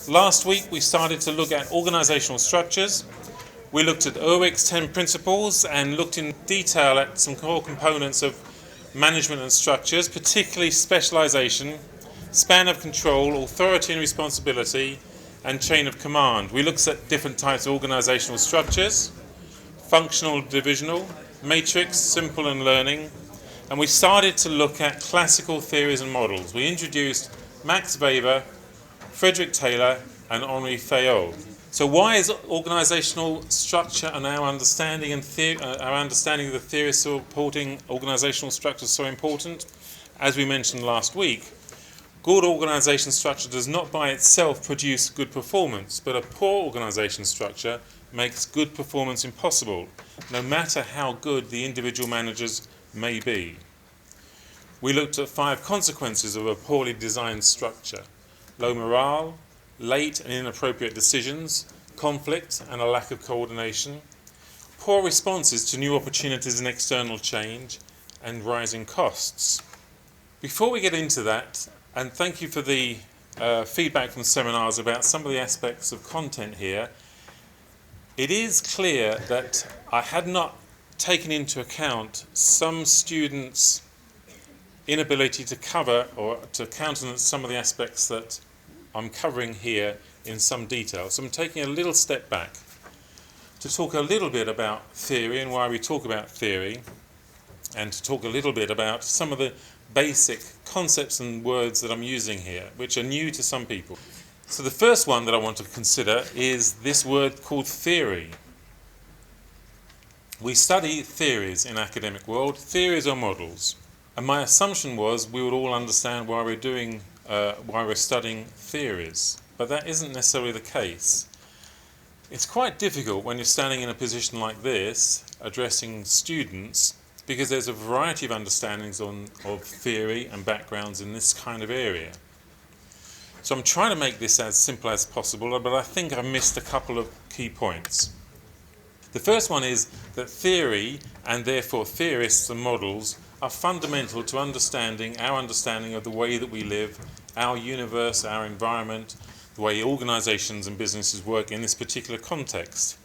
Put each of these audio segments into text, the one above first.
Last week we started to look at organisational structures. We looked at Erwick's 10 principles and looked in detail at some core components of management and structures, particularly specialisation, span of control, authority and responsibility, and chain of command. We looked at different types of organisational structures: functional, divisional, matrix, simple and learning. And we started to look at classical theories and models. We introduced Max Weber, Frederick Taylor, and Henri Fayol. So why is organisational structure and our understanding of the theory supporting organisational structure so important? As we mentioned last week, good organisation structure does not by itself produce good performance, but a poor organisation structure makes good performance impossible, no matter how good the individual managers may be. We looked at 5 consequences of a poorly designed structure: low morale, late and inappropriate decisions, conflict and a lack of coordination, poor responses to new opportunities and external change, and rising costs. Before we get into that, and thank you for the feedback from seminars about some of the aspects of content here, it is clear that I had not taken into account some students' inability to cover or to countenance some of the aspects that I'm covering here in some detail. So I'm taking a little step back to talk a little bit about theory and why we talk about theory, and to talk a little bit about some of the basic concepts and words that I'm using here, which are new to some people. So the first one that I want to consider is this word called theory. We study theories in academic world, theories or models, and my assumption was we would all understand why we're studying theories, but that isn't necessarily the case. It's quite difficult when you're standing in a position like this, addressing students, because there's a variety of understandings of theory and backgrounds in this kind of area. So I'm trying to make this as simple as possible, but I think I've missed a couple of key points. The first one is that theory, and therefore theorists and models, are fundamental to our understanding of the way that we live, our universe, our environment, the way organisations and businesses work in this particular context.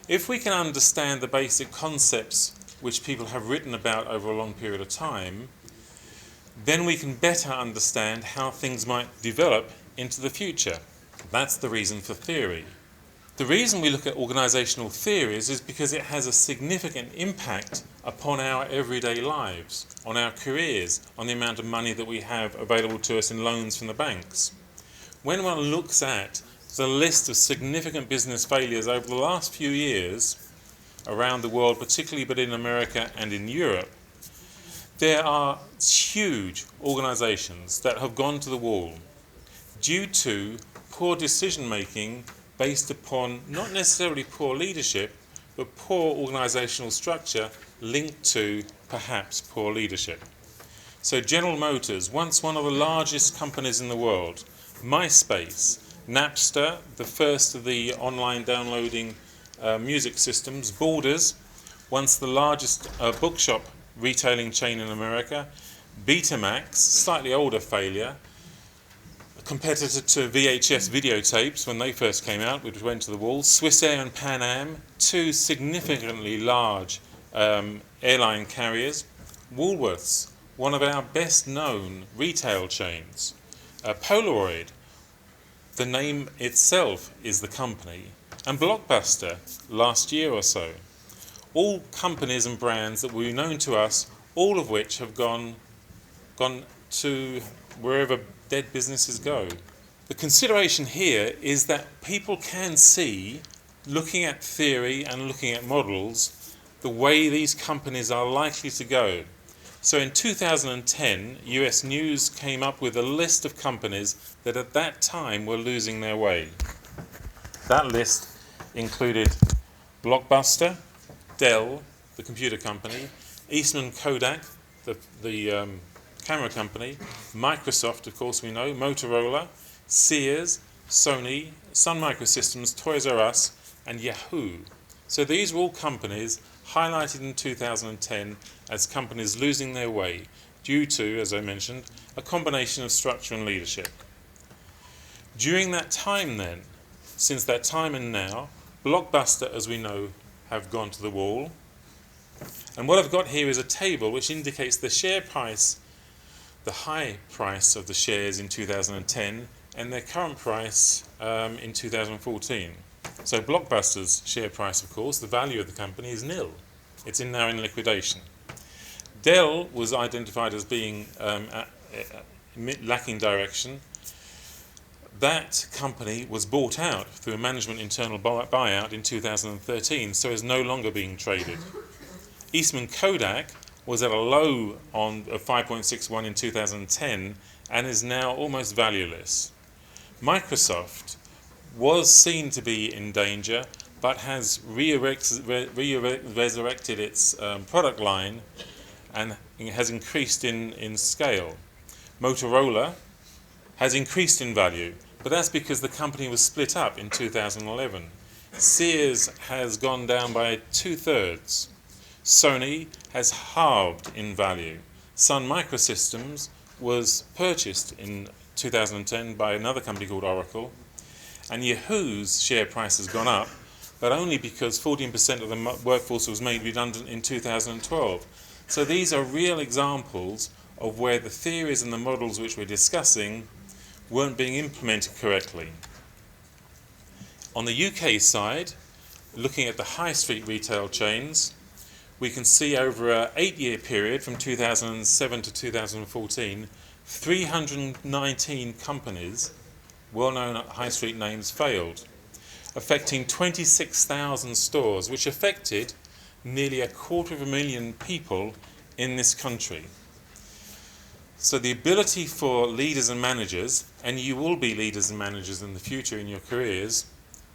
If we can understand the basic concepts which people have written about over a long period of time, then we can better understand how things might develop into the future. That's the reason for theory. The reason we look at organisational theories is because it has a significant impact upon our everyday lives, on our careers, on the amount of money that we have available to us in loans from the banks. When one looks at the list of significant business failures over the last few years around the world, particularly but in America and in Europe, there are huge organisations that have gone to the wall due to poor decision making based upon not necessarily poor leadership, but poor organisational structure linked to perhaps poor leadership. So General Motors, once one of the largest companies in the world, MySpace, Napster, the first of the online downloading music systems, Borders, once the largest bookshop retailing chain in America, Betamax, slightly older failure, a competitor to VHS videotapes when they first came out, which went to the wall, Swissair and Pan Am, 2 significantly large airline carriers, Woolworths, one of our best known retail chains, Polaroid, the name itself is the company, and Blockbuster last year or so. All companies and brands that were known to us, all of which have gone to wherever dead businesses go. The consideration here is that people can see, looking at theory and looking at models, the way these companies are likely to go. So in 2010, US News came up with a list of companies that at that time were losing their way. That list included Blockbuster, Dell, the computer company, Eastman Kodak, the camera company, Microsoft, of course we know, Motorola, Sears, Sony, Sun Microsystems, Toys R Us, and Yahoo. So these were all companies highlighted in 2010 as companies losing their way due to, as I mentioned, a combination of structure and leadership. During that time then, since that time and now, Blockbuster, as we know, have gone to the wall. And what I've got here is a table which indicates the share price, the high price of the shares in 2010 and their current price in 2014. So Blockbuster's share price, of course, the value of the company is nil. It's now in liquidation. Dell was identified as being lacking direction. That company was bought out through a management internal buyout in 2013, so is no longer being traded. Eastman Kodak was at a low of 5.61 in 2010 and is now almost valueless. Microsoft was seen to be in danger, but has resurrected its product line and has increased in scale. Motorola has increased in value, but that's because the company was split up in 2011. Sears has gone down by 2/3. Sony has halved in value. Sun Microsystems was purchased in 2010 by another company called Oracle, and Yahoo's share price has gone up, but only because 14% of the workforce was made redundant in 2012. So these are real examples of where the theories and the models which we're discussing weren't being implemented correctly. On the UK side, looking at the high street retail chains, we can see over an 8-year period from 2007 to 2014, 319 companies, well-known high street names, failed, affecting 26,000 stores, which affected nearly 250,000 people in this country. So the ability for leaders and managers, and you will be leaders and managers in the future in your careers,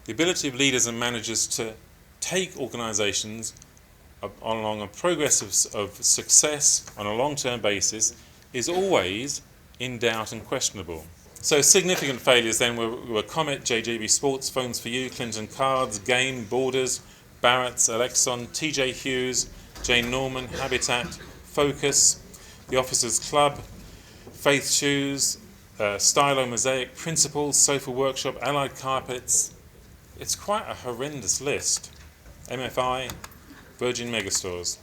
the ability of leaders and managers to take organisations along a progress of success on a long-term basis is always in doubt and questionable. So significant failures then were Comet, JJB Sports, Phones for You, Clinton Cards, Game, Borders, Barrett's, Alexon, TJ Hughes, Jane Norman, Habitat, Focus, The Officers Club, Faith Shoes, Stylo Mosaic, Principles, Sofa Workshop, Allied Carpets. It's quite a horrendous list. MFI, Virgin Megastores.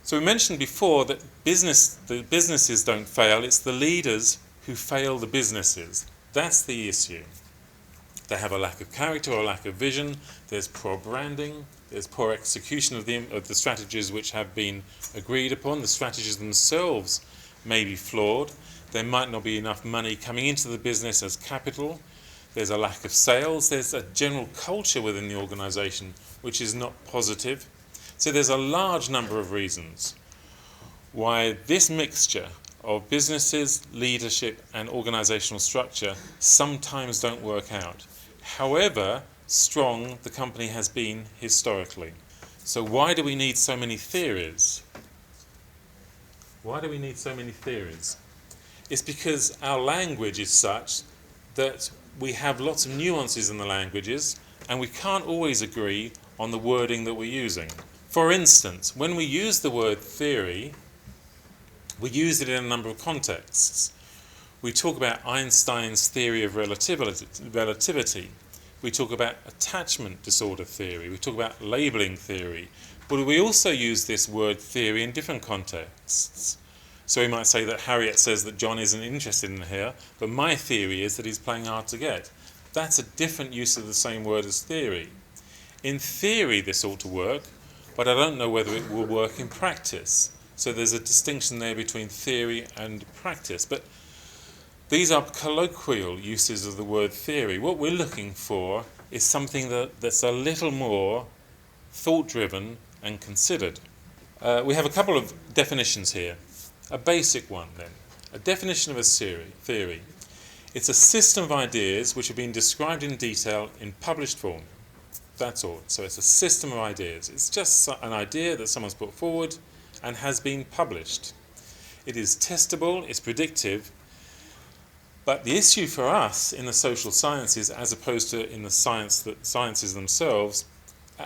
So we mentioned before that the businesses don't fail, it's the leaders who fail the businesses. That's the issue. They have a lack of character or a lack of vision, there's poor branding, there's poor execution of the strategies which have been agreed upon. The strategies themselves may be flawed. There might not be enough money coming into the business as capital. There's a lack of sales. There's a general culture within the organisation which is not positive. So there's a large number of reasons why this mixture of businesses, leadership and organisational structure sometimes don't work out. However strong the company has been historically. So why do we need so many theories? Why do we need so many theories? It's because our language is such that we have lots of nuances in the languages and we can't always agree on the wording that we're using. For instance, when we use the word theory, we use it in a number of contexts. We talk about Einstein's theory of relativity. We talk about attachment disorder theory. We talk about labeling theory. But we also use this word theory in different contexts. So we might say that Harriet says that John isn't interested in her, but my theory is that he's playing hard to get. That's a different use of the same word as theory. In theory this ought to work, but I don't know whether it will work in practice. So there's a distinction there between theory and practice. But these are colloquial uses of the word theory. What we're looking for is something that's a little more thought-driven and considered. We have a couple of definitions here. A basic one then. A definition of a theory. It's a system of ideas which have been described in detail in published form. That's all. So it's a system of ideas. It's just an idea that someone's put forward and has been published. It is testable, it's predictive, but the issue for us in the social sciences, as opposed to in the sciences themselves,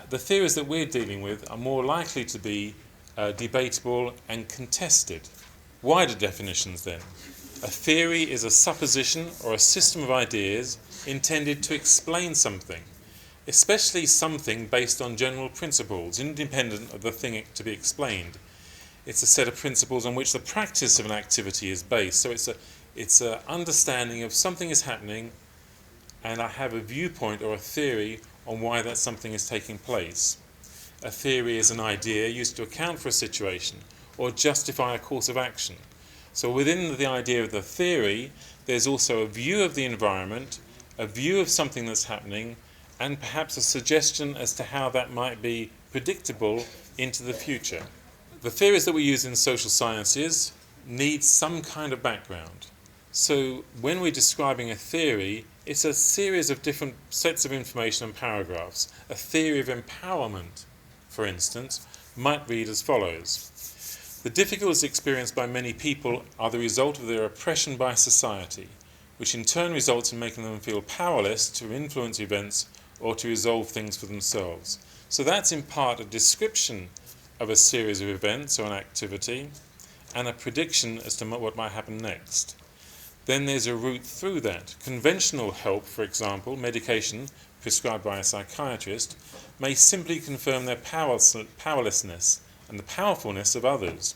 the theories that we're dealing with are more likely to be debatable and contested. Wider definitions then. A theory is a supposition or a system of ideas intended to explain something, especially something based on general principles, independent of the thing to be explained. It's a set of principles on which the practice of an activity is based. So it's an understanding of something is happening, and I have a viewpoint or a theory on why that something is taking place. A theory is an idea used to account for a situation or justify a course of action. So within the idea of the theory, there's also a view of the environment, a view of something that's happening, and perhaps a suggestion as to how that might be predictable into the future. The theories that we use in social sciences need some kind of background. So when we're describing a theory, it's a series of different sets of information and paragraphs. A theory of empowerment, for instance, might read as follows. The difficulties experienced by many people are the result of their oppression by society, which in turn results in making them feel powerless to influence events or to resolve things for themselves. So that's in part a description of a series of events or an activity and a prediction as to what might happen next. Then there's a route through that. Conventional help, for example, medication prescribed by a psychiatrist, may simply confirm their powerlessness and the powerfulness of others.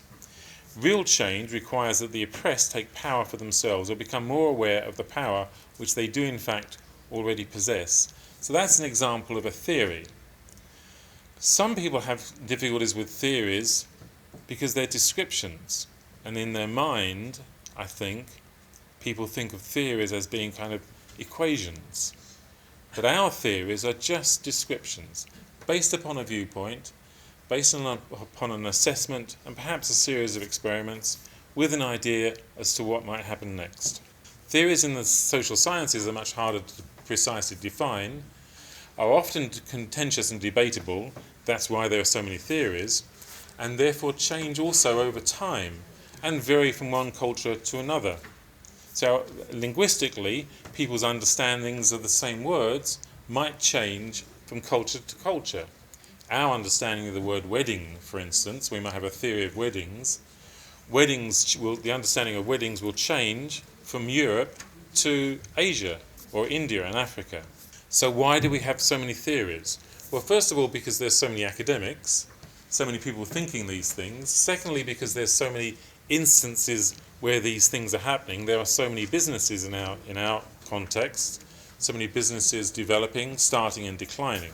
Real change requires that the oppressed take power for themselves or become more aware of the power which they do in fact already possess. So that's an example of a theory. Some people have difficulties with theories because they're descriptions, and in their mind, I think, people think of theories as being kind of equations. But our theories are just descriptions, based upon a viewpoint, based upon an assessment, and perhaps a series of experiments, with an idea as to what might happen next. Theories in the social sciences are much harder to precisely define, are often contentious and debatable, that's why there are so many theories, and therefore change also over time, and vary from one culture to another. So linguistically, people's understandings of the same words might change from culture to culture. Our understanding of the word wedding, for instance, we might have a theory of weddings. The understanding of weddings will change from Europe to Asia or India and Africa. So why do we have so many theories? Well, first of all, because there's so many academics, so many people thinking these things. Secondly, because there's so many instances where these things are happening. There are so many businesses in our context, so many businesses developing, starting and declining.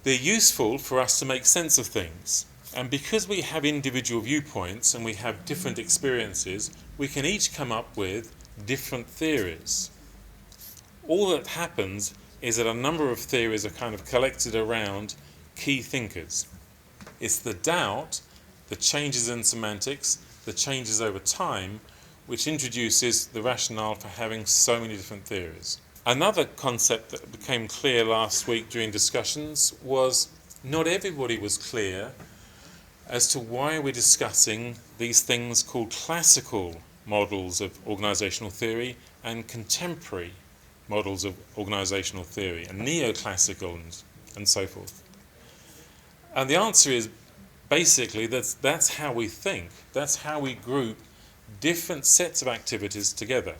They're useful for us to make sense of things. And because we have individual viewpoints and we have different experiences, we can each come up with different theories. All that happens is that a number of theories are kind of collected around key thinkers. It's the doubt, the changes in semantics, the changes over time, which introduces the rationale for having so many different theories. Another concept that became clear last week during discussions was not everybody was clear as to why we're discussing these things called classical models of organisational theory and contemporary models of organisational theory and neoclassical and so forth. And the answer is basically that's how we think. That's how we group different sets of activities together.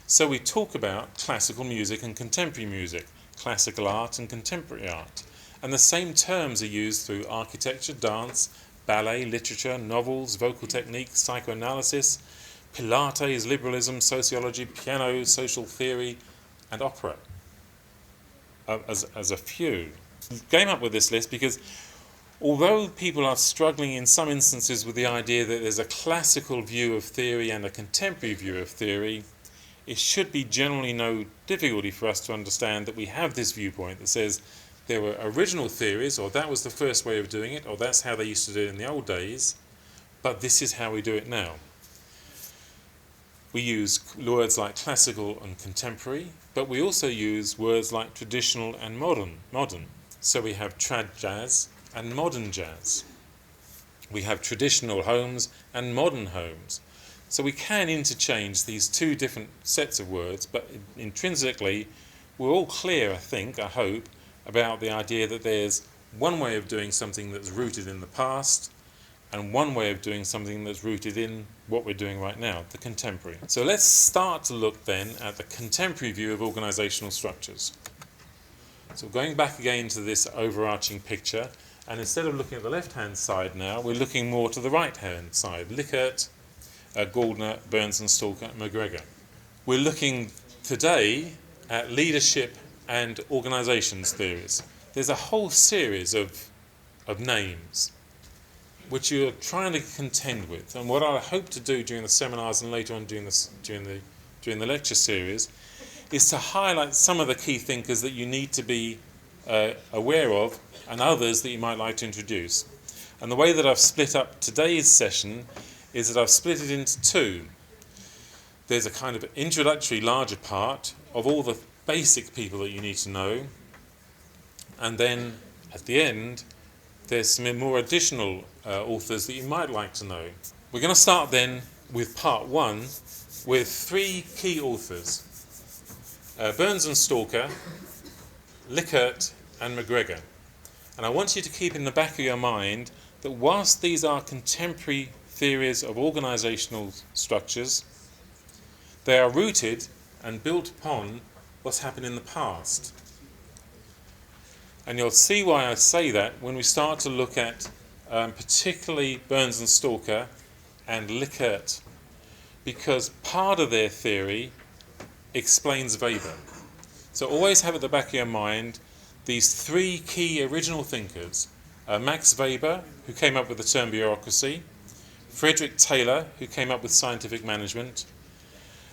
So we talk about classical music and contemporary music, classical art and contemporary art. And the same terms are used through architecture, dance, ballet, literature, novels, vocal techniques, psychoanalysis, Pilates, liberalism, sociology, piano, social theory, and opera, as a few. We came up with this list because although people are struggling in some instances with the idea that there's a classical view of theory and a contemporary view of theory, it should be generally no difficulty for us to understand that we have this viewpoint that says there were original theories, or that was the first way of doing it, or that's how they used to do it in the old days, but this is how we do it now. We use words like classical and contemporary, but we also use words like traditional and modern. So we have trad jazz and modern jazz. We have traditional homes and modern homes. So we can interchange these two different sets of words, but intrinsically we're all clear, I hope, about the idea that there's one way of doing something that's rooted in the past and one way of doing something that's rooted in what we're doing right now, the contemporary. So let's start to look then at the contemporary view of organisational structures. So going back again to this overarching picture, and instead of looking at the left-hand side now, we're looking more to the right-hand side. Likert, Gardner, Burns and Stalker, McGregor. We're looking today at leadership and organisations theories. There's a whole series of names which you're trying to contend with, and what I hope to do during the seminars and later on during the lecture series is to highlight some of the key thinkers that you need to be aware of and others that you might like to introduce. And the way that I've split up today's session is that I've split it into two. There's a kind of introductory larger part of all the basic people that you need to know, and then at the end there's some more additional authors that you might like to know. We're going to start then with part one with three key authors, Burns and Stalker, Likert and McGregor. And I want you to keep in the back of your mind that whilst these are contemporary theories of organisational structures, they are rooted and built upon what's happened in the past. And you'll see why I say that when we start to look at particularly Burns and Stalker and Likert, because part of their theory explains Weber. So always have at the back of your mind these three key original thinkers, Max Weber, who came up with the term bureaucracy, Frederick Taylor, who came up with scientific management,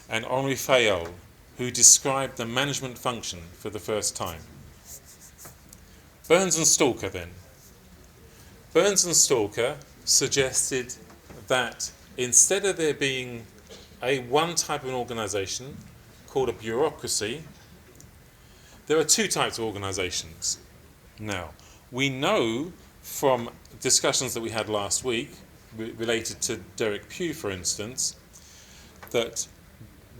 and Henri Fayol, who described the management function for the first time. Burns and Stalker then. Burns and Stalker suggested that instead of there being one type of an organisation called a bureaucracy, there are two types of organisations. Now, we know from discussions that we had last week related to Derek Pugh, for instance, that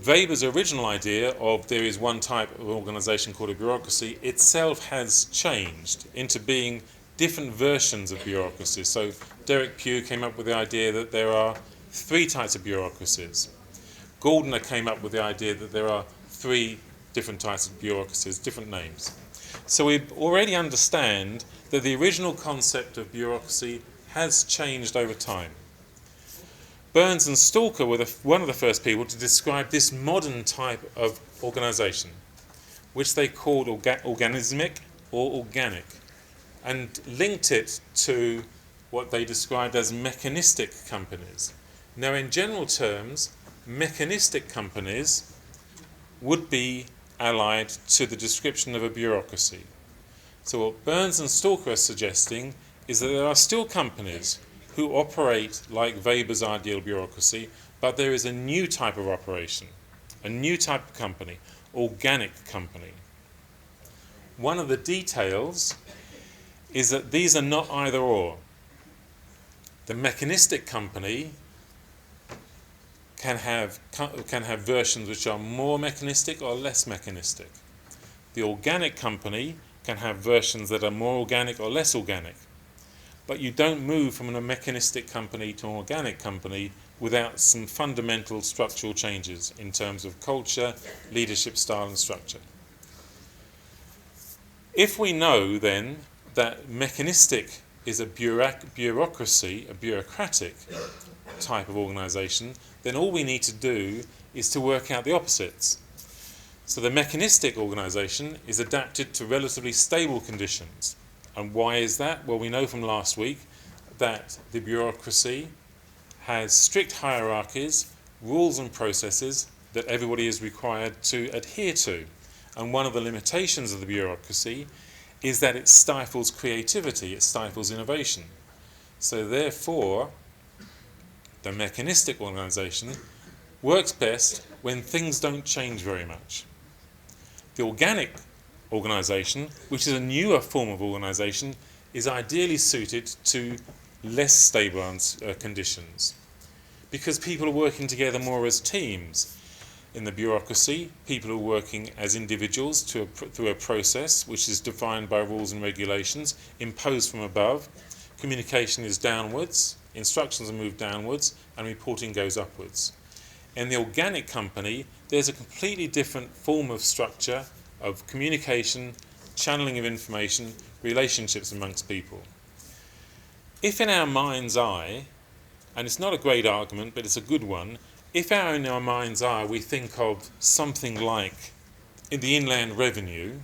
Weber's original idea of there is one type of organisation called a bureaucracy itself has changed into being different versions of bureaucracies. So Derek Pugh came up with the idea that there are three types of bureaucracies. Gardner came up with the idea that there are three different types of bureaucracies, different names. So we already understand that the original concept of bureaucracy has changed over time. Burns and Stalker were one of the first people to describe this modern type of organisation, which they called organismic or organic, and linked it to what they described as mechanistic companies. Now, in general terms, mechanistic companies would be allied to the description of a bureaucracy. So what Burns and Stalker are suggesting is that there are still companies who operate like Weber's ideal bureaucracy, but there is a new type of operation, a new type of company, organic company. One of the details is that these are not either or. The mechanistic company can have versions which are more mechanistic or less mechanistic. The organic company can have versions that are more organic or less organic. But you don't move from a mechanistic company to an organic company without some fundamental structural changes in terms of culture, leadership style and structure. If we know then that mechanistic is a bureaucracy, a bureaucratic type of organisation, then all we need to do is to work out the opposites. So the mechanistic organisation is adapted to relatively stable conditions. And why is that? Well, we know from last week that the bureaucracy has strict hierarchies, rules and processes that everybody is required to adhere to. And one of the limitations of the bureaucracy is that it stifles creativity, it stifles innovation. So therefore, the mechanistic organisation works best when things don't change very much. The organic organisation, which is a newer form of organisation, is ideally suited to less stable conditions because people are working together more as teams. In the bureaucracy, people are working as individuals through a process which is defined by rules and regulations imposed from above. Communication is downwards, instructions are moved downwards and reporting goes upwards. In the organic company, there's a completely different form of structure of communication, channeling of information, relationships amongst people. If in our mind's eye, and it's not a great argument, but it's a good one, if in our mind's eye we think of something like in the Inland Revenue,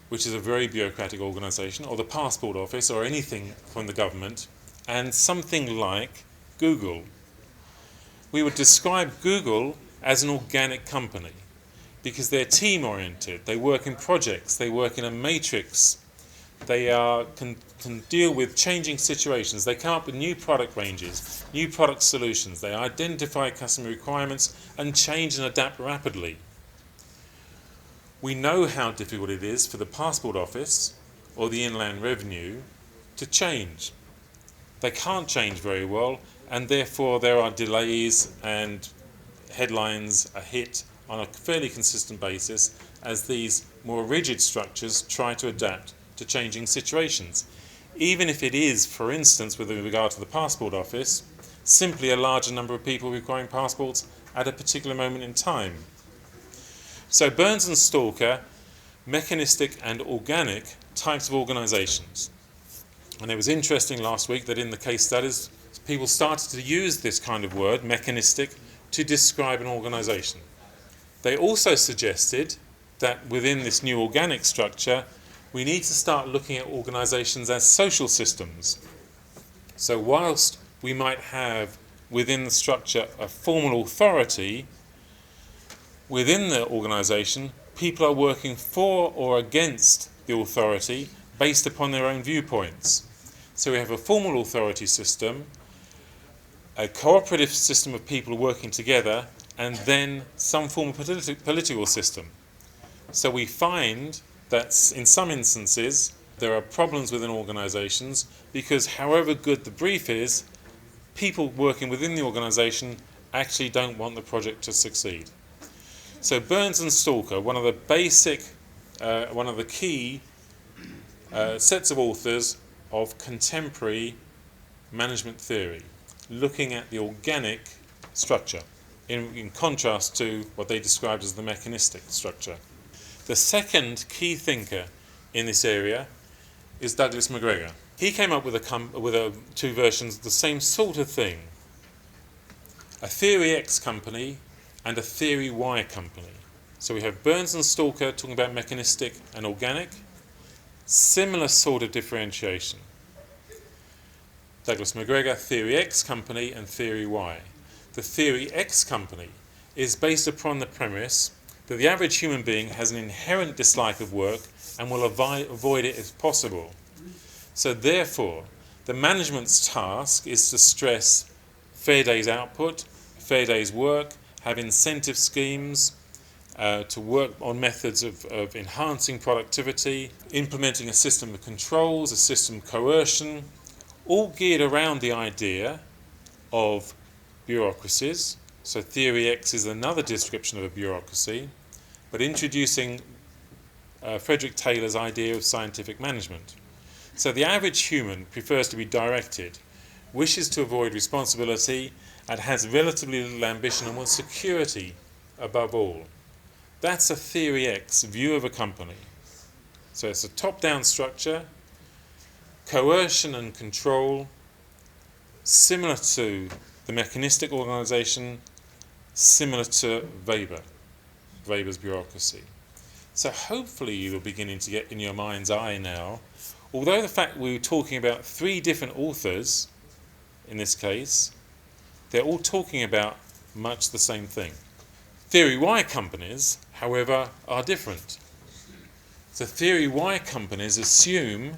which is a very bureaucratic organisation, or the Passport Office, or anything from the government, and something like Google, we would describe Google as an organic company because they're team-oriented, they work in projects, they work in a matrix, they can deal with changing situations, they come up with new product ranges, new product solutions, they identify customer requirements and change and adapt rapidly. We know how difficult it is for the Passport Office or the Inland Revenue to change. They can't change very well, and therefore there are delays and headlines are hit on a fairly consistent basis as these more rigid structures try to adapt to changing situations. Even if it is, for instance, with regard to the Passport Office, simply a larger number of people requiring passports at a particular moment in time. So Burns and Stalker, mechanistic and organic types of organisations. And it was interesting last week that in the case studies, people started to use this kind of word, mechanistic, to describe an organisation. They also suggested that within this new organic structure, we need to start looking at organisations as social systems. So whilst we might have within the structure a formal authority, within the organisation, people are working for or against the authority based upon their own viewpoints. So we have a formal authority system, a cooperative system of people working together, and then some form of political system. So we find that in some instances there are problems within organisations because however good the brief is, people working within the organisation actually don't want the project to succeed. So Burns and Stalker, one of the key sets of authors of contemporary management theory, looking at the organic structure in contrast to what they described as the mechanistic structure. The second key thinker in this area is Douglas McGregor. He came up with two versions of the same sort of thing, a Theory X company and a Theory Y company. So we have Burns and Stalker talking about mechanistic and organic, similar sort of differentiation. Douglas McGregor, Theory X company and Theory Y. The Theory X company is based upon the premise that the average human being has an inherent dislike of work and will avoid it if possible. So therefore, the management's task is to stress fair day's output, fair day's work, have incentive schemes, to work on methods of enhancing productivity, implementing a system of controls, a system of coercion, all geared around the idea of bureaucracies. So Theory X is another description of a bureaucracy, but introducing Frederick Taylor's idea of scientific management. So the average human prefers to be directed, wishes to avoid responsibility, and has relatively little ambition and wants security above all. That's a Theory X view of a company. So it's a top-down structure, coercion and control, similar to the mechanistic organisation, similar to Weber's bureaucracy. So hopefully you're beginning to get in your mind's eye now, although the fact we were talking about three different authors in this case, they're all talking about much the same thing. Theory Y companies, however, are different. So Theory Y companies assume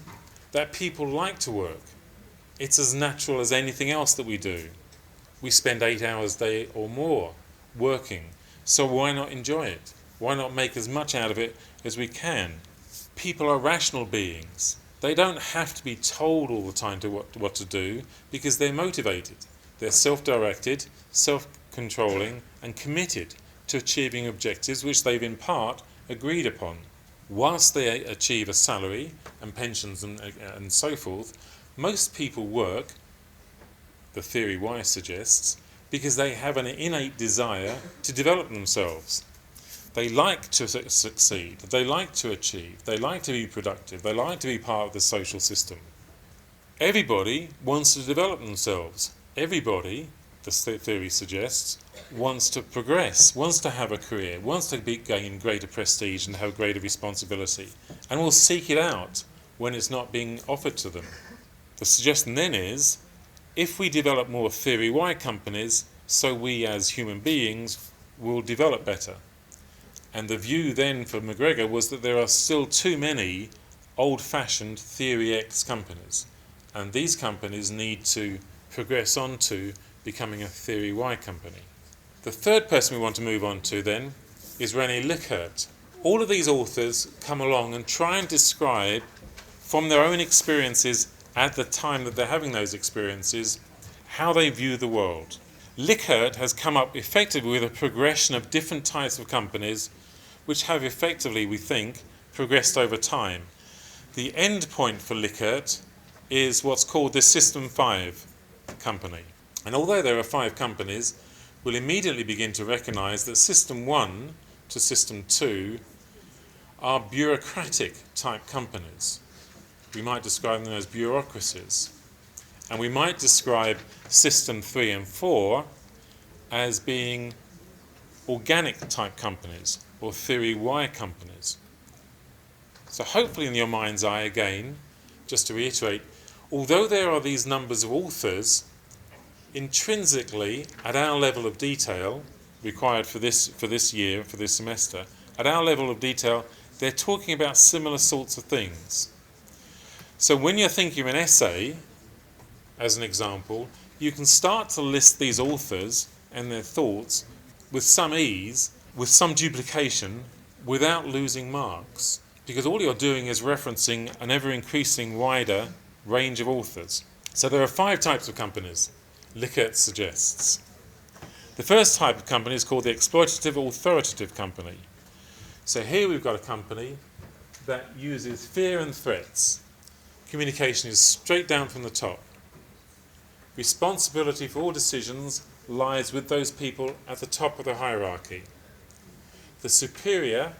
that people like to work. It's as natural as anything else that we do. We spend 8 hours a day or more working, so why not enjoy it? Why not make as much out of it as we can? People are rational beings. They don't have to be told all the time what to do because they're motivated. They're self-directed, self-controlling, and committed to achieving objectives which they've in part agreed upon. Whilst they achieve a salary and pensions and so forth, most people work the theory Y suggests, because they have an innate desire to develop themselves. They like to succeed, they like to achieve, they like to be productive, they like to be part of the social system. Everybody wants to develop themselves. Everybody, the theory suggests, wants to progress, wants to have a career, wants to gain greater prestige and have greater responsibility, and will seek it out when it's not being offered to them. The suggestion then is, if we develop more theory Y companies, so we as human beings will develop better. And the view then for McGregor was that there are still too many old-fashioned theory X companies, and these companies need to progress on to becoming a theory Y company. The third person we want to move on to then is René Likert. All of these authors come along and try and describe from their own experiences at the time that they're having those experiences how they view the world. Likert has come up effectively with a progression of different types of companies which have effectively, we think, progressed over time. The end point for Likert is what's called the System 5 company. And although there are 5 companies, we'll immediately begin to recognise that System 1 to System 2 are bureaucratic type companies. We might describe them as bureaucracies. And we might describe System 3 and 4 as being organic type companies or theory Y companies. So hopefully in your mind's eye again, just to reiterate, although there are these numbers of authors, intrinsically at our level of detail required for this year, for this semester, at our level of detail, they're talking about similar sorts of things. So when you're thinking of an essay, as an example, you can start to list these authors and their thoughts with some ease, with some duplication, without losing marks. Because all you're doing is referencing an ever-increasing wider range of authors. So there are 5 types of companies, Likert suggests. The first type of company is called the exploitative authoritative company. So here we've got a company that uses fear and threats. Communication is straight down from the top. Responsibility for all decisions lies with those people at the top of the hierarchy. The superior,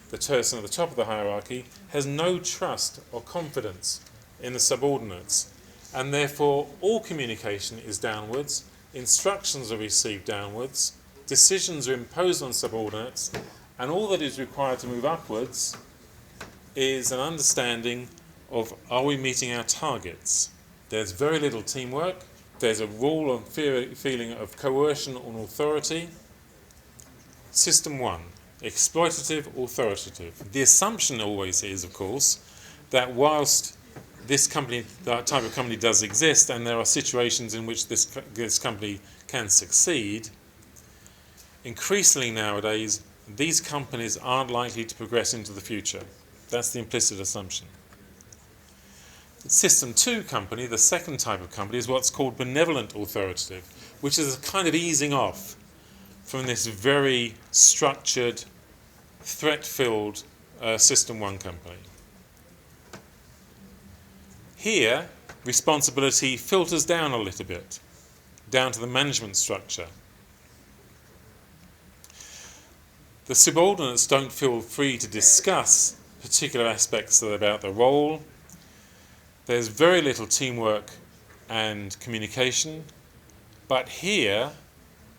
the person at the top of the hierarchy, has no trust or confidence in the subordinates, and therefore all communication is downwards, instructions are received downwards, decisions are imposed on subordinates, and all that is required to move upwards is an understanding of, are we meeting our targets? There's very little teamwork. There's a rule of feeling of coercion and authority. System 1, exploitative authoritative. The assumption always is, of course, that whilst this company, that type of company does exist, and there are situations in which this company can succeed, increasingly nowadays, these companies aren't likely to progress into the future. That's the implicit assumption. System 2 company, the second type of company, is what's called benevolent authoritative, which is a kind of easing off from this very structured, threat-filled System 1 company. Here, responsibility filters down a little bit, down to the management structure. The subordinates don't feel free to discuss particular aspects about the role. There's very little teamwork and communication, but here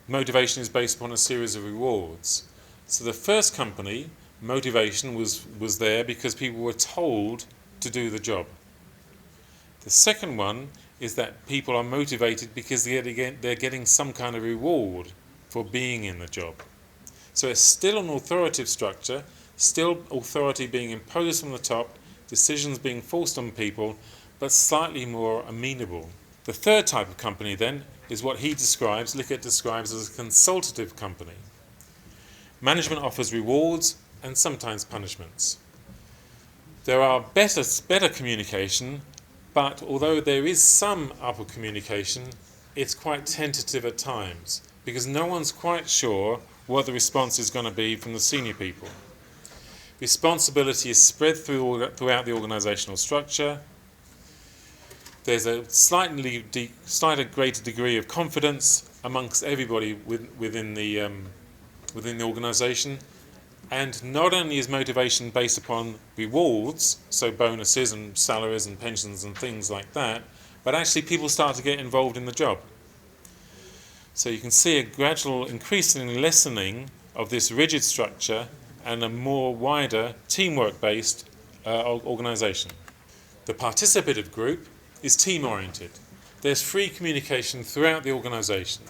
motivation is based upon a series of rewards. So the first company, motivation was there because people were told to do the job. The second one is that people are motivated because they're getting some kind of reward for being in the job. So it's still an authoritative structure, still authority being imposed from the top, decisions being forced on people, but slightly more amenable. The third type of company then is what Likert describes as a consultative company. Management offers rewards and sometimes punishments. There are better communication, but although there is some upward communication, it's quite tentative at times because no one's quite sure what the response is going to be from the senior people. Responsibility is spread throughout the organisational structure. There's a slightly greater degree of confidence amongst everybody within the organisation, and not only is motivation based upon rewards, so bonuses and salaries and pensions and things like that, but actually people start to get involved in the job. So you can see a gradual increasing lessening of this rigid structure and a more wider teamwork-based organisation. The participative group is team-oriented. There's free communication throughout the organisation.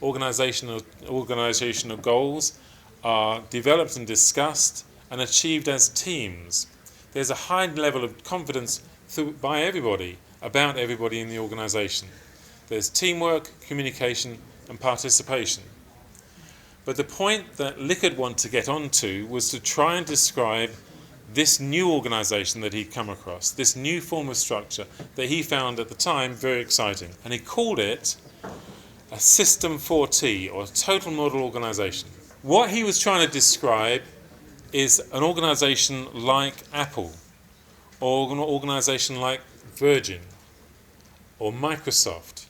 Organisational goals are developed and discussed and achieved as teams. There's a high level of confidence by everybody about everybody in the organisation. There's teamwork, communication and participation. But the point that Likert wanted to get onto was to try and describe this new organisation that he'd come across, this new form of structure that he found at the time very exciting. And he called it a System 4T, or Total Model Organisation. What he was trying to describe is an organisation like Apple, or an organisation like Virgin, or Microsoft.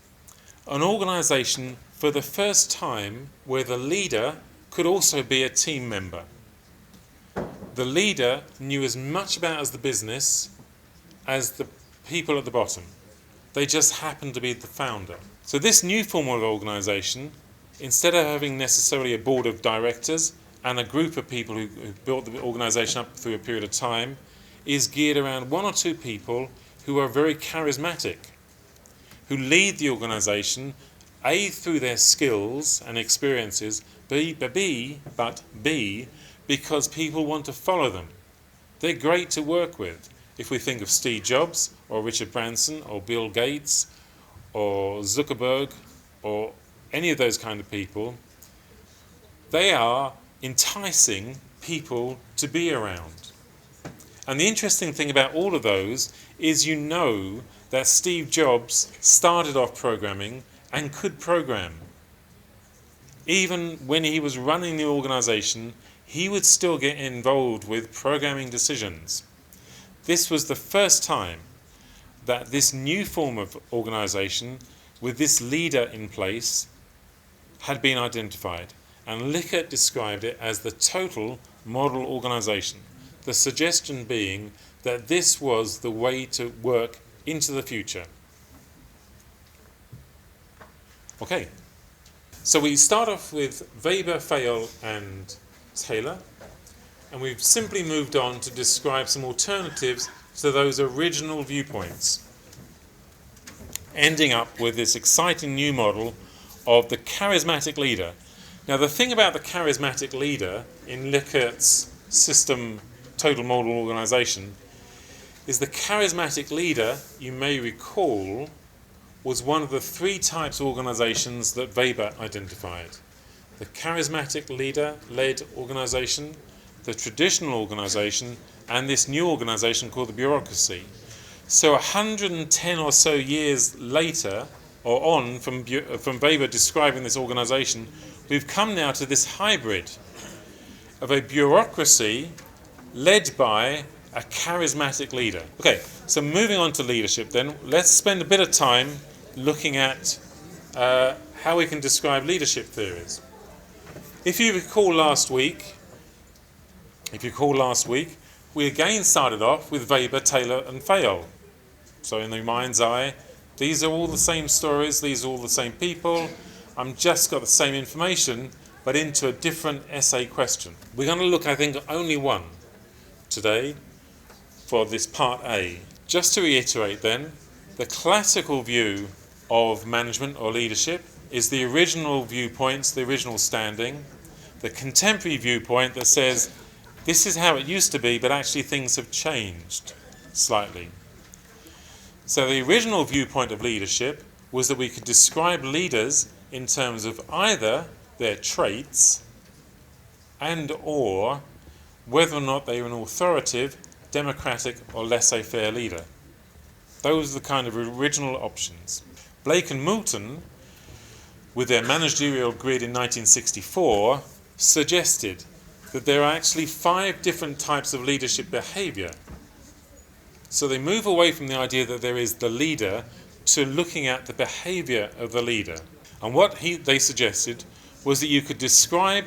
An organisation for the first time where the leader could also be a team member. The leader knew as much about the business as the people at the bottom. They just happened to be the founder. So this new form of organisation, instead of having necessarily a board of directors and a group of people who built the organisation up through a period of time, is geared around one or two people who are very charismatic, who lead the organisation, A, through their skills and experiences, B, because people want to follow them. They're great to work with. If we think of Steve Jobs or Richard Branson or Bill Gates or Zuckerberg or any of those kind of people, they are enticing people to be around. And the interesting thing about all of those is that Steve Jobs started off programming and could program. Even when he was running the organisation, he would still get involved with programming decisions. This was the first time that this new form of organisation, with this leader in place, had been identified. And Likert described it as the total model organisation. The suggestion being that this was the way to work into the future. Okay, so we start off with Weber, Fayol and Taylor, and we've simply moved on to describe some alternatives to those original viewpoints, ending up with this exciting new model of the charismatic leader. Now, the thing about the charismatic leader in Likert's system total model organisation is the charismatic leader, you may recall, was one of the three types of organisations that Weber identified. The charismatic leader-led organisation, the traditional organisation, and this new organisation called the bureaucracy. So 110 or so years later, or on from Weber describing this organisation, we've come now to this hybrid of a bureaucracy led by a charismatic leader. Okay, so moving on to leadership then, let's spend a bit of time looking at how we can describe leadership theories. If you recall last week, we again started off with Weber, Taylor and Fayol. So in the mind's eye, these are all the same stories, these are all the same people, I'm just got the same information, but into a different essay question. We're going to look, I think, only one today for this part A. Just to reiterate then, the classical view of management or leadership is the original viewpoints, the original standing, the contemporary viewpoint that says this is how it used to be, but actually things have changed slightly. So the original viewpoint of leadership was that we could describe leaders in terms of either their traits and or whether or not they were an authoritative, democratic or laissez-faire leader. Those are the kind of original options. Blake and Moulton, with their managerial grid in 1964, suggested that there are actually 5 different types of leadership behaviour. So they move away from the idea that there is the leader to looking at the behaviour of the leader. And what they suggested was that you could describe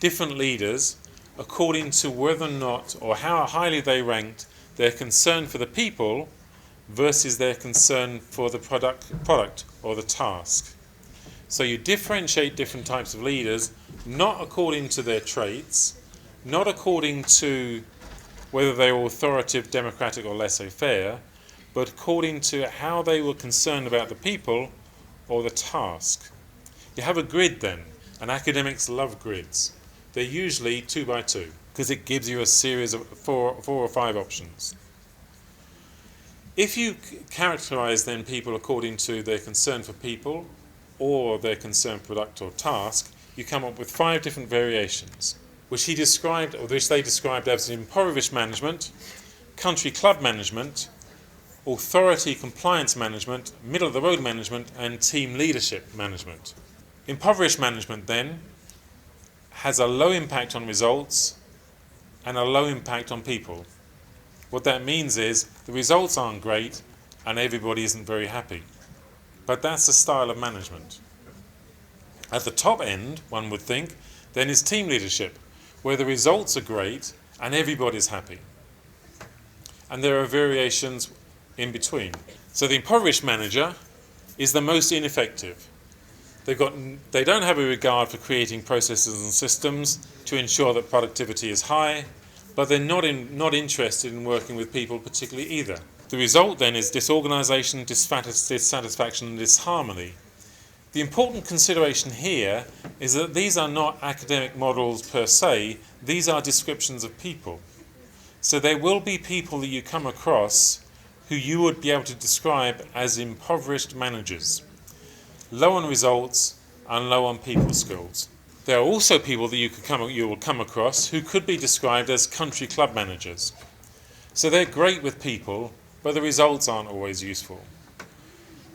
different leaders according to whether or not, or how highly they ranked their concern for the people versus their concern for the product or the task. So you differentiate different types of leaders, not according to their traits, not according to whether they were authoritative, democratic, or laissez-faire, but according to how they were concerned about the people or the task. You have a grid then, and academics love grids. They're usually 2 by 2 because it gives you a series of four or five options. If you characterize then people according to their concern for people or their concern for product or task, you come up with 5 different variations, which they described as impoverished management, country club management, authority compliance management, middle of the road management, and team leadership management. Impoverished management then has a low impact on results and a low impact on people. What that means is the results aren't great and everybody isn't very happy. But that's a style of management. At the top end, one would think, then is team leadership, where the results are great and everybody's happy. And there are variations in between. So the impoverished manager is the most ineffective. They don't have a regard for creating processes and systems to ensure that productivity is high, but they're not interested in working with people particularly either. The result then is disorganisation, dissatisfaction, and disharmony. The important consideration here is that these are not academic models per se, these are descriptions of people. So there will be people that you come across who you would be able to describe as impoverished managers, low on results and low on people skills. There are also people that you will come across who could be described as country club managers. So they're great with people, but the results aren't always useful.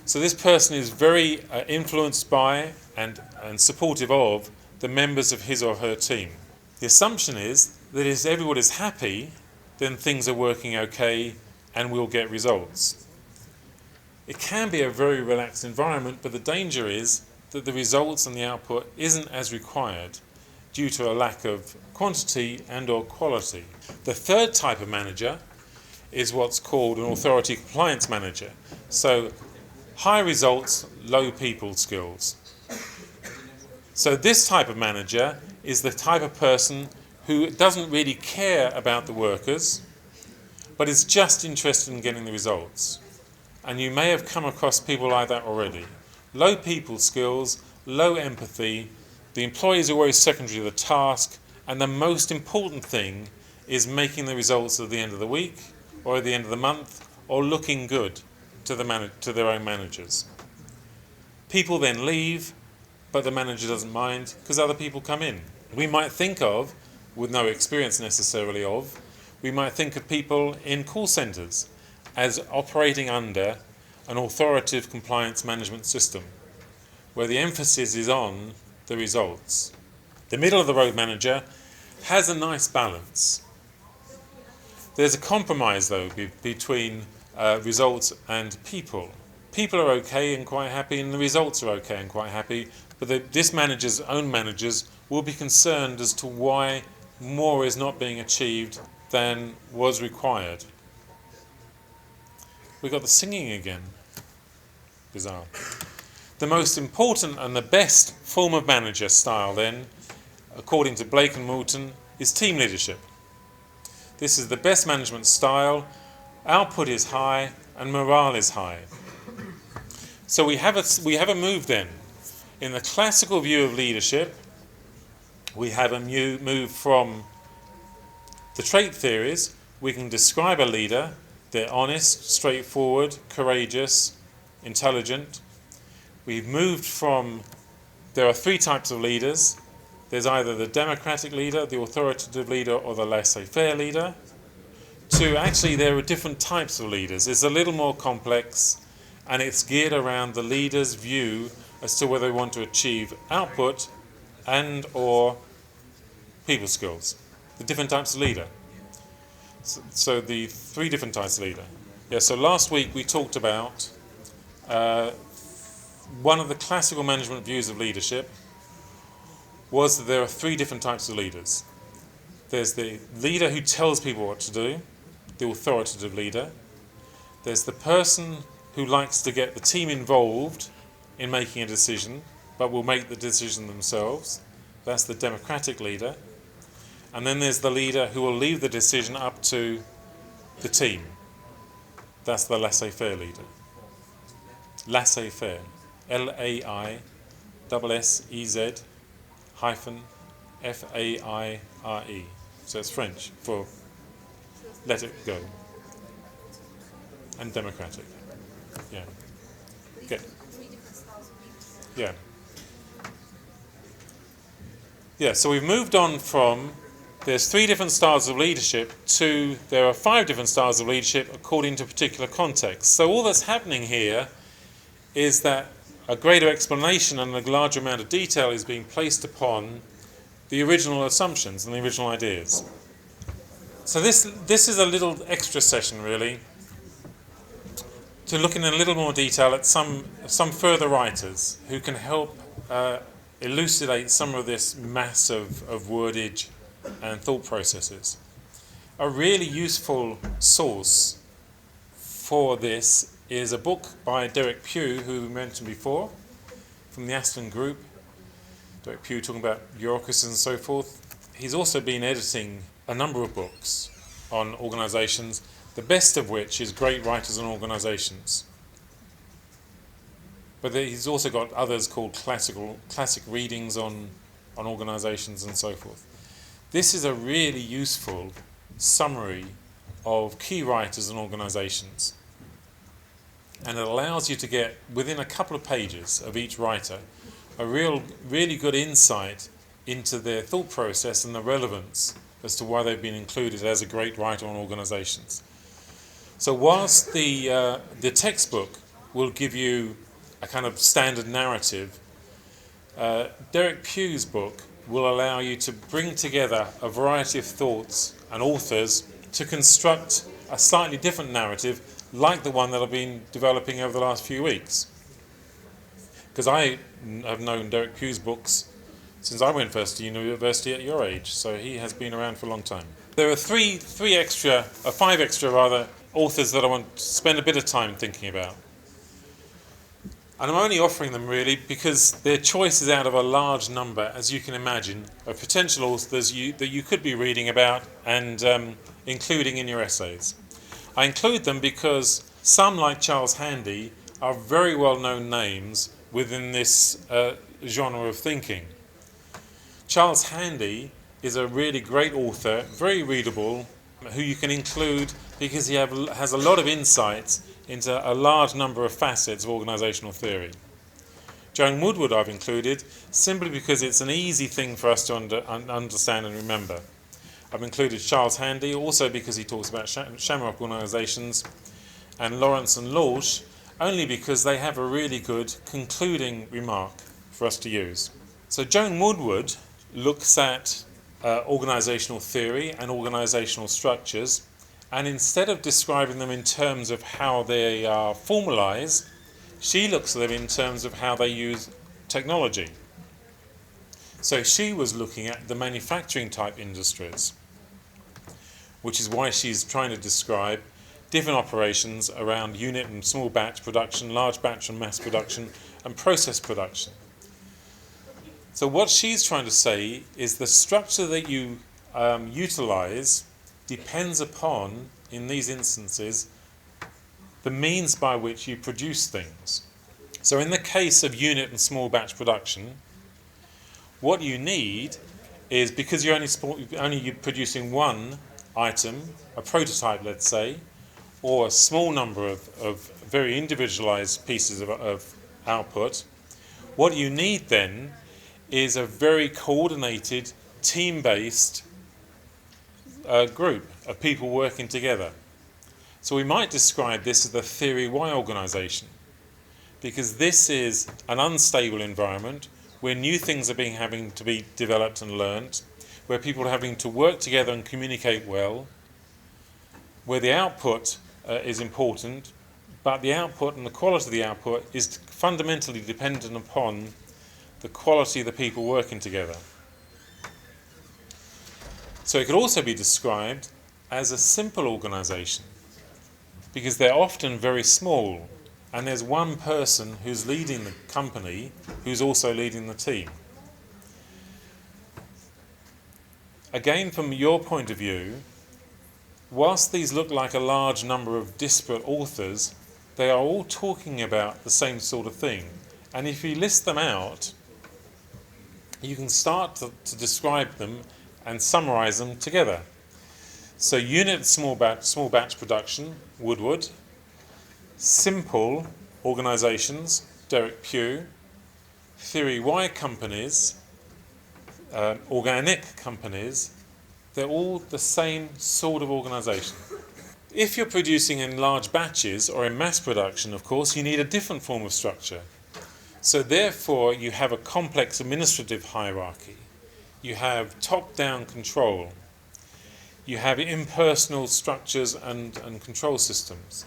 So this person is very influenced by and supportive of the members of his or her team. The assumption is that if everybody's happy, then things are working okay and we'll get results. It can be a very relaxed environment, but the danger is that the results and the output isn't as required due to a lack of quantity and or quality. The third type of manager is what's called an authority compliance manager. So high results, low people skills. So this type of manager is the type of person who doesn't really care about the workers, but is just interested in getting the results. And you may have come across people like that already. Low people skills, low empathy, the employee is always secondary to the task, and the most important thing is making the results at the end of the week, or at the end of the month, or looking good to their own managers. People then leave, but the manager doesn't mind because other people come in. We might think of, with no experience necessarily of, we might think of people in call centres as operating under an authoritative compliance management system, where the emphasis is on the results. The middle of the road manager has a nice balance. There's a compromise though between results and people. People are okay and quite happy, and the results are okay and quite happy, but this manager's own managers will be concerned as to why more is not being achieved than was required. We got the singing again. Bizarre. The most important and the best form of manager style then, according to Blake and Moulton, is team leadership. This is the best management style. Output is high and morale is high. So we have a move then. In the classical view of leadership, we have a move from the trait theories. We can describe a leader. They're honest, straightforward, courageous, intelligent. We've moved from, there are 3 types of leaders. There's either the democratic leader, the authoritative leader, or the laissez-faire leader. To actually there are different types of leaders. It's a little more complex, and it's geared around the leader's view as to whether they want to achieve output and or people skills. The different types of leader. So the 3 different types of leader. Yeah, so last week we talked about one of the classical management views of leadership was that there are three different types of leaders. There's the leader who tells people what to do, the authoritative leader. There's the person who likes to get the team involved in making a decision, but will make the decision themselves. That's the democratic leader. And then there's the leader who will leave the decision up to the team. That's the laissez-faire leader. Laissez-faire. Laissez hyphen Faire. So it's French for let it go. And democratic. Yeah. Okay. Yeah. Yeah, so we've moved on from there's three different styles of leadership to there are 5 different styles of leadership according to particular context. So all that's happening here is that a greater explanation and a larger amount of detail is being placed upon the original assumptions and the original ideas. So this is a little extra session really to look in a little more detail at some further writers who can help elucidate some of this mass of wordage and thought processes. A really useful source for this is a book by Derek Pugh, who we mentioned before, from the Aston Group. Derek Pugh talking about bureaucracies and so forth. He's also been editing a number of books on organisations, the best of which is Great Writers on Organisations. But he's also got others called classic readings on organisations and so forth. This is a really useful summary of key writers and organisations. And it allows you to get, within a couple of pages of each writer, a really good insight into their thought process and the relevance as to why they've been included as a great writer on organisations. So whilst the textbook will give you a kind of standard narrative, Derek Pugh's book will allow you to bring together a variety of thoughts and authors to construct a slightly different narrative like the one that I've been developing over the last few weeks. Because I have known Derek Pugh's books since I went first to university at your age, so he has been around for a long time. There are five extra authors that I want to spend a bit of time thinking about. And I'm only offering them really because their choice is out of a large number, as you can imagine, of potential authors that you could be reading about and including in your essays. I include them because some, like Charles Handy, are very well-known names within this genre of thinking. Charles Handy is a really great author, very readable, who you can include because he has a lot of insights into a large number of facets of organisational theory. Joan Woodward I've included simply because it's an easy thing for us to understand and remember. I've included Charles Handy also because he talks about shamrock organisations, and Lawrence and Lorsch only because they have a really good concluding remark for us to use. So Joan Woodward looks at organisational theory and organisational structures, and instead of describing them in terms of how they are formalised, she looks at them in terms of how they use technology. So she was looking at the manufacturing type industries, which is why she's trying to describe different operations around unit and small batch production, large batch and mass production, and process production. So what she's trying to say is the structure that you utilise depends upon, in these instances, the means by which you produce things. So in the case of unit and small batch production, what you need is, because you're only producing one item, a prototype let's say, or a small number of very individualized pieces of output, what you need then is a very coordinated, team-based group of people working together. So we might describe this as the Theory Y organisation, because this is an unstable environment where new things are having to be developed and learned, where people are having to work together and communicate well, where the output is important, but the output and the quality of the output is fundamentally dependent upon the quality of the people working together. So it could also be described as a simple organisation, because they're often very small, and there's one person who's leading the company who's also leading the team. Again, from your point of view, whilst these look like a large number of disparate authors, they are all talking about the same sort of thing. And if you list them out, you can start to describe them and summarise them together. So unit small batch production, Woodward. Simple organisations, Derek Pugh. Theory Y companies, organic companies, they're all the same sort of organisation. If you're producing in large batches or in mass production, of course, you need a different form of structure. So therefore, you have a complex administrative hierarchy. You have top-down control. You have impersonal structures and control systems.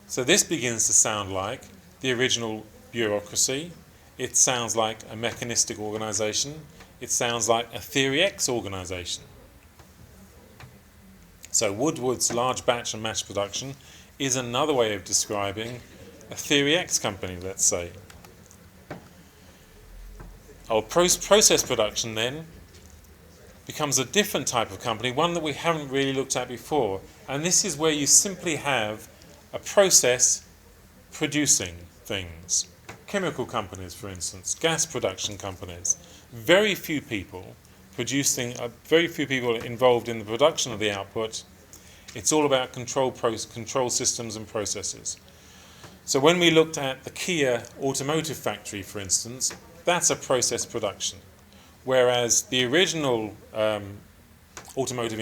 So this begins to sound like the original bureaucracy. It sounds like a mechanistic organisation. It sounds like a Theory X organisation. So Woodward's large batch and mass production is another way of describing a Theory X company, let's say. Our process production then becomes a different type of company, one that we haven't really looked at before. And this is where you simply have a process producing things. Chemical companies, for instance, gas production companies. Very few people involved in the production of the output. It's all about control systems and processes. So when we looked at the Kia automotive factory, for instance, that's a process production. Whereas the original automotive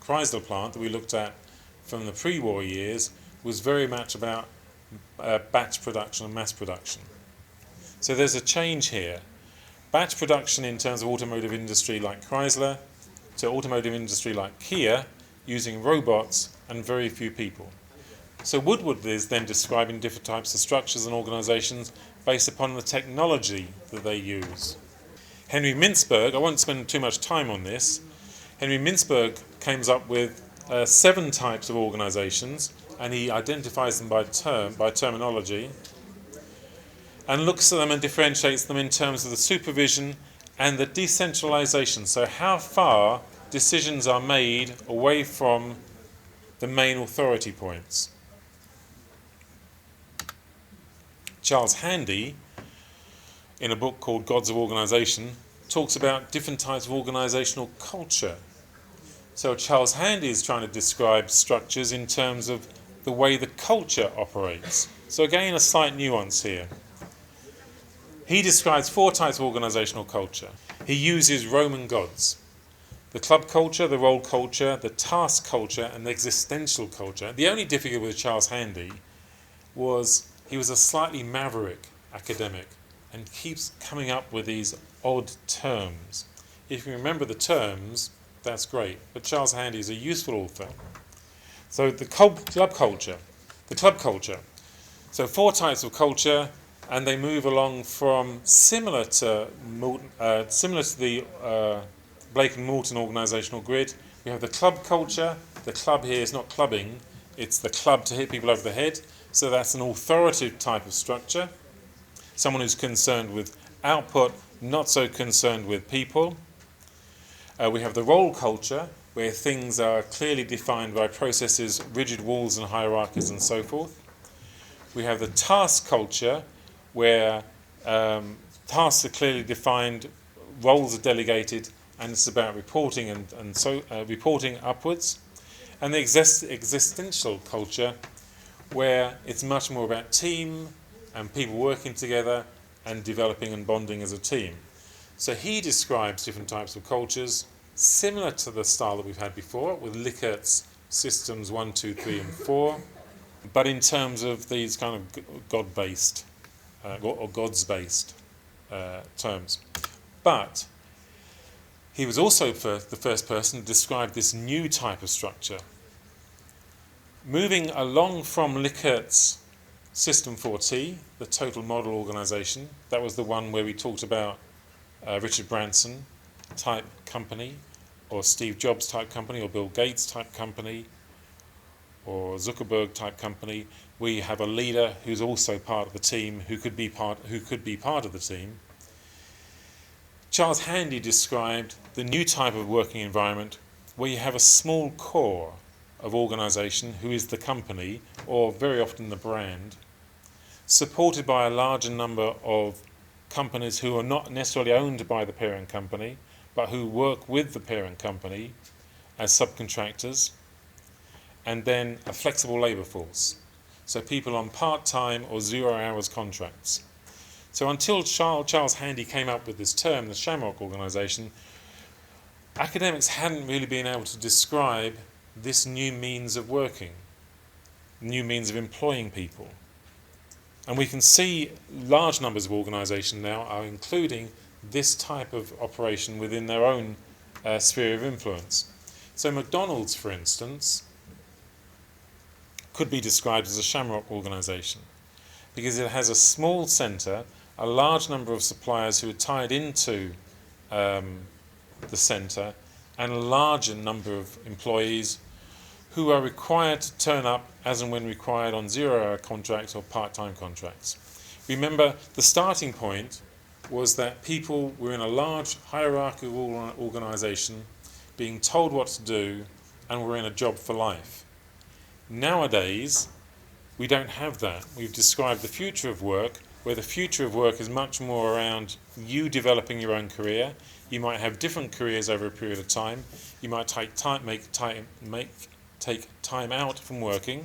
Chrysler plant that we looked at from the pre-war years was very much about batch production and mass production. So there's a change here. Batch production in terms of automotive industry like Chrysler to automotive industry like Kia, using robots and very few people. So Woodward is then describing different types of structures and organisations based upon the technology that they use. Henry Mintzberg, I won't spend too much time on this, Henry Mintzberg comes up with 7 types of organisations, and he identifies them by terminology, and looks at them and differentiates them in terms of the supervision and the decentralisation. So how far decisions are made away from the main authority points. Charles Handy, in a book called Gods of Organisation, talks about different types of organisational culture. So Charles Handy is trying to describe structures in terms of the way the culture operates. So again, a slight nuance here. He describes 4 types of organisational culture. He uses Roman gods: the club culture, the role culture, the task culture, and the existential culture. The only difficulty with Charles Handy was he was a slightly maverick academic and keeps coming up with these odd terms. If you remember the terms, that's great. But Charles Handy is a useful author. So the club culture. So 4 types of culture, and they move along from similar to the Blake and Morton organisational grid. We have the club culture. The club here is not clubbing, it's the club to hit people over the head. So that's an authoritative type of structure. Someone who's concerned with output, not so concerned with people. We have the role culture, where things are clearly defined by processes, rigid walls and hierarchies and so forth. We have the task culture, where tasks are clearly defined, roles are delegated, and it's about reporting and reporting upwards. And the existential culture, where it's much more about team and people working together and developing and bonding as a team. So he describes different types of cultures, similar to the style that we've had before, with Likkert's systems 1, 2, 3, and 4, but in terms of these kind of God-based or gods-based terms. But he was also the first person to describe this new type of structure. Moving along from Likert's System 4T, the total model organisation, that was the one where we talked about Richard Branson type company, or Steve Jobs type company, or Bill Gates type company, or Zuckerberg type company. We have a leader who's also part of the team, who could be part of the team. Charles Handy described the new type of working environment where you have a small core of organisation who is the company, or very often the brand, supported by a larger number of companies who are not necessarily owned by the parent company, but who work with the parent company as subcontractors, and then a flexible labour force. So people on part-time or 0 hours contracts. So until Charles Handy came up with this term, the Shamrock Organisation, academics hadn't really been able to describe this new means of working, new means of employing people. And we can see large numbers of organisations now are including this type of operation within their own sphere of influence. So McDonald's, for instance, could be described as a Shamrock organisation because it has a small centre, a large number of suppliers who are tied into the centre, and a larger number of employees who are required to turn up as and when required on 0 hour contracts or part-time contracts. Remember, the starting point was that people were in a large hierarchical organisation being told what to do and were in a job for life. Nowadays, we don't have that. We've described the future of work, where the future of work is much more around you developing your own career. You might have different careers over a period of time. You might take time out from working,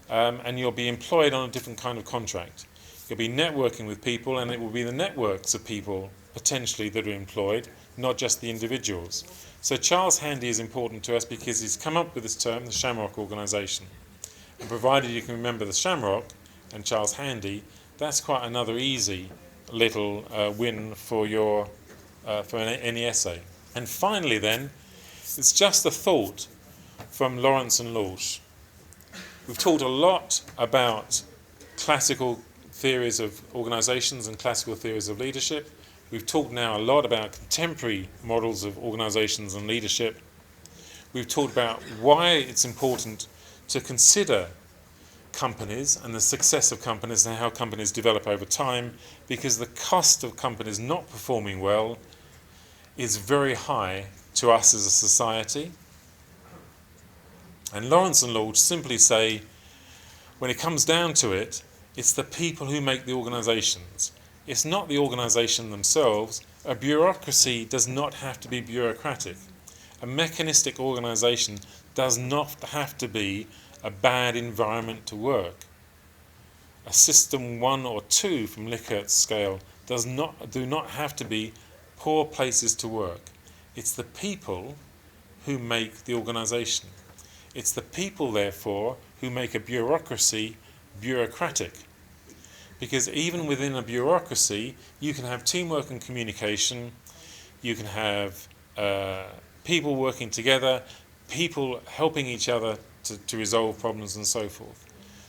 and you'll be employed on a different kind of contract. You'll be networking with people, and it will be the networks of people potentially that are employed, not just the individuals. So Charles Handy is important to us because he's come up with this term, the Shamrock Organisation. And provided you can remember the Shamrock and Charles Handy, that's quite another easy little win for any essay. And finally then, it's just a thought from Lawrence and Lorsch. We've talked a lot about classical theories of organisations and classical theories of leadership. We've talked now a lot about contemporary models of organisations and leadership. We've talked about why it's important to consider companies and the success of companies and how companies develop over time, because the cost of companies not performing well is very high to us as a society. And Lawrence and Lorsch simply say, when it comes down to it, it's the people who make the organisations. It's not the organisation themselves. A bureaucracy does not have to be bureaucratic. A mechanistic organisation does not have to be a bad environment to work. A system 1 or 2 from Likert's scale do not have to be poor places to work. It's the people who make the organisation. It's the people, therefore, who make a bureaucracy bureaucratic. Because even within a bureaucracy, you can have teamwork and communication, you can have people working together, people helping each other to resolve problems and so forth.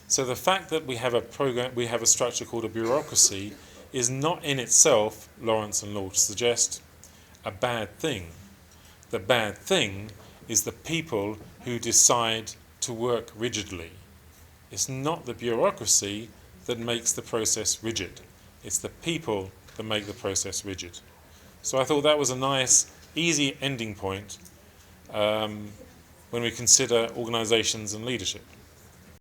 So the fact that we have a structure called a bureaucracy is not in itself, Lawrence and Lorsch suggest, a bad thing. The bad thing is the people who decide to work rigidly. It's not the bureaucracy that makes the process rigid. It's the people that make the process rigid. So I thought that was a nice, easy ending point when we consider organisations and leadership.